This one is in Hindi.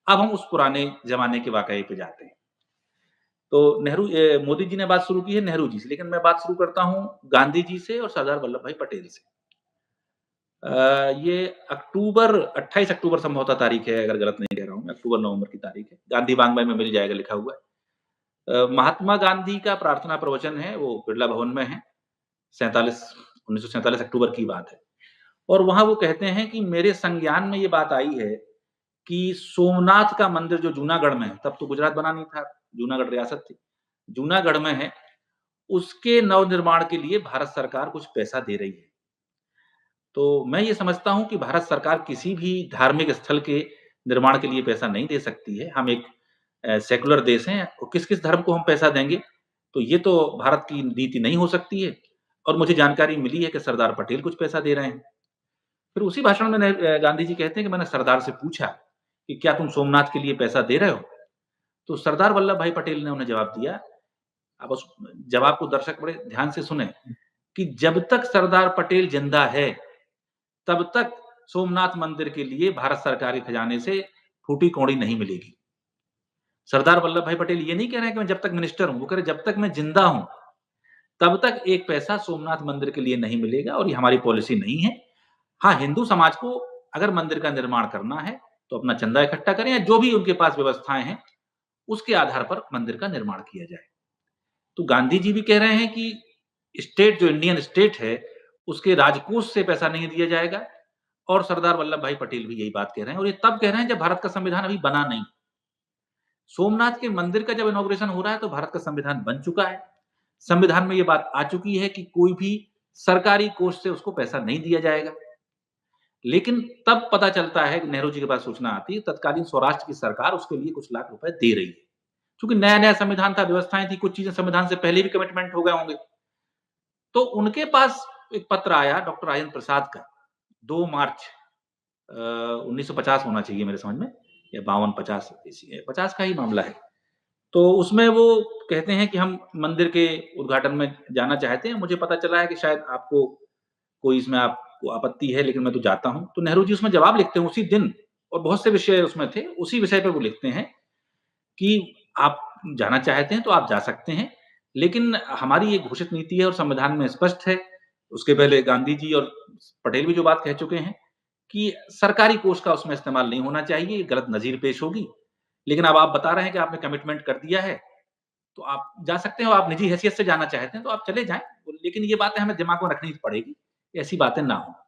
अब हम उस पुराने ज़माने के वाक़ये पे जाते हैं। तो मोदी जी ने बात शुरू की है नेहरू जी से, लेकिन मैं बात शुरू करता हूँ गांधी जी से और सरदार वल्लभ भाई पटेल से। ये 28 अक्टूबर संभवतः तारीख है, अगर गलत नहीं कह रहा हूँ मैं, अक्टूबर-नवंबर की तारीख है। गांधी वाङ्मय में मिल जाएगा, लिखा हुआ है। महात्मा गांधी का प्रार्थना प्रवचन है, वो बिरला भवन में है, 47 1947 अक्टूबर की बात है। और वहाँ वो कहते हैं कि मेरे संज्ञान में ये बात आई है कि सोमनाथ का मंदिर जो जूनागढ़ में है, तब तो गुजरात बना नहीं था, जूनागढ़ रियासत थी। जूनागढ़ में है, उसके नवनिर्माण के लिए भारत सरकार कुछ पैसा दे रही है। तो मैं ये समझता हूँ कि भारत सरकार किसी भी धार्मिक स्थल के निर्माण के लिए पैसा नहीं दे सकती है। हम एक सेक्युलर देश हैं, और किस-किस धर्म को हम पैसा देंगे? तो ये तो भारत की नीति नहीं हो सकती है। और मुझे जानकारी मिली है कि सरदार पटेल कुछ पैसा दे रहे हैं। फिर उसी भाषण में गांधी जी कहते हैं कि मैंने सरदार से पूछा कि क्या तुम सोमनाथ के लिए पैसा दे रहे हो? तो सरदार वल्लभ भाई पटेल ने उन्हें जवाब दिया, आप उस जवाब को दर्शक बड़े ध्यान से सुनें, कि जब तक सरदार पटेल जिंदा है, तब तक सोमनाथ मंदिर के लिए भारत सरकार के खजाने से फूटी कौड़ी नहीं मिलेगी। सरदार वल्लभ भाई पटेल ये नहीं कह रहे हैं कि मैं जब तक मिनिस्टर हूँ, वो कह रहे हैं जब तक मैं जिंदा हूँ, तब तक एक पैसा सोमनाथ मंदिर के लिए नहीं मिलेगा, और ये हमारी पॉलिसी नहीं है। हाँ, हिंदू समाज को अगर मंदिर का निर्माण करना है, तो अपना चंदा इकट्ठा करें, या जो भी उनके पास व्यवस्थाएँ हैं, उसके आधार पर मंदिर का निर्माण किया जाए। तो गांधी जी भी कह रहे हैं कि स्टेट जो इंडियन स्टेट है, उसके राजकोष से पैसा नहीं दिया जाएगा, और सरदार वल्लभ भाई पटेल भी यही बात कह रहे हैं, और ये तब कह रहे हैं जब भारत का संविधान अभी बना नहीं। सोमनाथ के मंदिर का जब इनॉग्रेशन हो रहा है, तो भारत का संविधान बन चुका है। संविधान में ये बात आ चुकी है कि कोई भी सरकारी कोष से उसको पैसा नहीं दिया जाएगा। लेकिन तब पता चलता है कि नेहरू जी के पास सूचना आती है, तत्कालीन स्वराष्ट्र की सरकार उसके लिए कुछ लाख रुपए दे रही है। क्योंकि नया-नया संविधान था, व्यवस्थाएँ थी, कुछ चीज़ें संविधान से पहले भी कमिटमेंट हो गए होंगे। तो उनके पास एक पत्र आया डॉक्टर राजेंद्र प्रसाद का, 2 मार्च 1950 होना चाहिए मेरे समझ में, या 52-50 इसी 50 का ही मामला है। तो उसमें वो कहते हैं कि हम मंदिर के उद्घाटन में जाना चाहते हैं। मुझे पता चला है कि शायद आपको कोई इसमें आपको आपत्ति है, लेकिन मैं तो जाता हूँ। तो नेहरू जी उसमें जवाब लिखते हैं उसी दिन, और बहुत से विषय उसमें थे। उसी विषय पे वो लिखते हैं कि आप जाना चाहते हैं तो आप जा सकते हैं, लेकिन हमारी ये घोषित नीति है और संविधान में स्पष्ट है। उसके पहले गांधी जी और पटेल भी जो बात कह चुके हैं कि सरकारी कोष का उसमें इस्तेमाल नहीं होना चाहिए, ये गलत नज़ीर पेश होगी। लेकिन अब आप बता रहे हैं कि आपने कमिटमेंट कर दिया है, तो आप जा सकते हैं, और आप निजी हैसियत से जाना चाहते हैं तो आप चले जाएँ। लेकिन ये बातें हमें दिमाग में रखनी पड़ेगी, ऐसी बातें ना हों।